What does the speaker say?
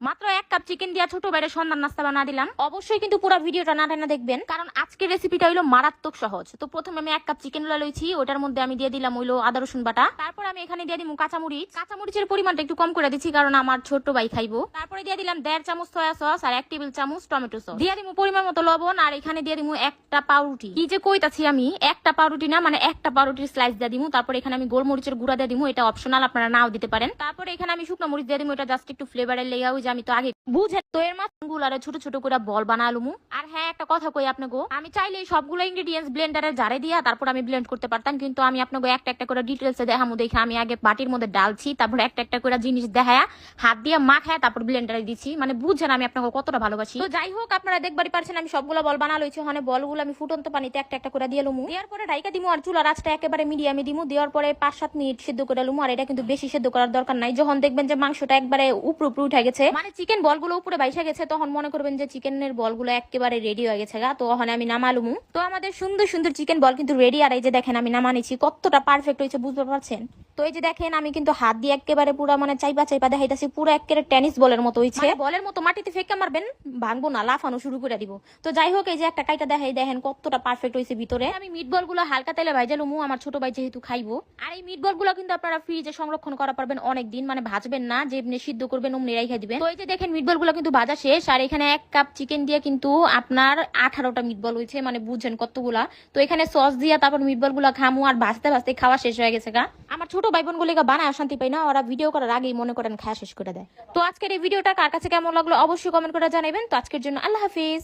মাত্র 1 cup chicken দিয়া ছোট বাইরে সন্ধ্যার নাস্তা বানা দিলাম। অবশ্যই কিন্তু পুরো ভিডিওটা না টেনে দেখবেন, কারণ আজকের রেসিপিটা হইলো মারাত্মক সহজ। তো প্রথমে আমি 1 কাপ চিকেন লইছি, ওটার মধ্যে আমি দিয়ে দিলাম হইলো আদা রসুন বাটা। তারপর আমি এখানে দিয়ে দিমু কাঁচামরিচ। কাঁচামরিচের পরিমাণটা একটু কম করে দিচ্ছি, কারণ আমার ছোট ভাই খাইবো। তারপরে দিয়ে দিলাম 1.5 চামচ সয়া সস আর 1 টেবিল চামচ টমেটো সস। দিয়ে দিমু পরিমাণ মতো লবণ, আর এখানে দিয়ে দিমু একটা পাউরুটি। কি যে কইতাছি আমি, একটা পাউরুটি না, মানে একটা পাউরুটির স্লাইস দিয়ে দিমু। তারপর এখানে আমি গোলমরিচের গুঁড়া দিয়ে দিমু, এটা অপশনাল, আপনারা নাও দিতে পারেন। তারপরে এখানে আমি শুকনো মরিচ দিয়ে দিমু, এটা জাস্ট একটু ফ্লেভারের লেগা। ওই যে আমি তো আগে বুঝে তো এর মাছগুলারে ছোট ছোট করে বল বানালুমু। আর হ্যাঁ, একটা কথা কই আপনাকে, আমি চাইলে সবগুলো ইনগ্রেডিয়েন্টস ব্লেন্ডারে জারে দিয়া তারপর আমি ব্লেন্ড করতে পারতাম, কিন্তু আমি আপনাকে একটা একটা করে ডিটেলসে দেখামু। দেখে আমি আগে বাটির মধ্যে ডালছি, তারপর একটা একটা করে জিনিস দেখায়া হাত দিয়ে মাখায় তারপর ব্লেন্ডারে দিচ্ছি। মানে বুঝছেন আমি আপনাকে কতটা ভালোবাসি। তো যাই হোক, আপনারা দেখবারই পারছেন আমি সবগুলো বল বানা লইছি। মানে বলগুলো আমি ফুটন্ত পানিতে একটা একটা করে দিয়ে লুমু। দেওয়ার পরে ঢাইকা দিমু, আর চুলার আঁচটা একেবারে মিডিয়ামে দিমু। দেওয়ার পরে 5-7 মিনিট সিদ্ধ করে লুমু। আর এটা কিন্তু বেশি সিদ্ধ করার দরকার নাই। যখন দেখবেন যে মাংসটা একবারে উপরে উপরে উঠে গেছে, মানে চিকেন বলগুলো উপরে বাইসা গেছে, তখন মনে করবেন যে চিকেনের বলগুলো একেবারে রেডি হয়ে গেছে গা। তো ওখানে আমি নামালুমু। তো আমাদের সুন্দর সুন্দর চিকেন বল কিন্তু রেডি। আর এই যে দেখেন আমি নামানিছি, কতটা পারফেক্ট হয়েছে বুঝতে পারছেন। তো এই যে দেখেন আমি কিন্তু হাত দিয়ে একেবারে পুরো মানে চাইপা চাইপা দেখাইতাছি, পুরো একেবারে টেনিস বলের মতো হইছে। বলের মতো মাটিতে ফেকা মারবেন, ভাঙবো না, লাফানো শুরু করে দিব। তো যাই হোক, এই যে একটা কাইটা দেখাই, দেখেন কতটা পারফেক্ট হয়েছে ভিতরে। আমি মিট বল গুলো হালকা তেলে ভাইজা লুমু, আমার ছোট ভাই যেহেতু খাইবো। আর এই মিট বল গুলো কিন্তু আপনারা ফ্রিজে সংরক্ষণ করা পারবেন অনেক দিন, মানে ভাজবেন না, যে এমনি সিদ্ধ করবেন অমনি রাইখা দিবেন। তো এই যে দেখেন মিট বল গুলো কিন্তু ভাজা শেষ। আর এখানে 1 কাপ চিকেন দিয়ে কিন্তু আপনার 18টা মিট বল হয়েছে, মানে বুঝছেন কতগুলা। তো এখানে সস দিয়া তারপর মিট বল গুলা খামু, আর ভাজতে ভাজতে খাওয়া শেষ হয়ে গেছে গা। আমার ছোট ভাই বোন গুলিকে বানায় শান্তি পাই না, ওরা ভিডিও করার আগেই মনে করেন খাওয়া শেষ করে দেয়। তো আজকের এই ভিডিওটা কার কাছে কেমন লাগলো অবশ্যই কমেন্ট করে জানাবেন। তো আজকের জন্য আল্লাহ হাফিজ।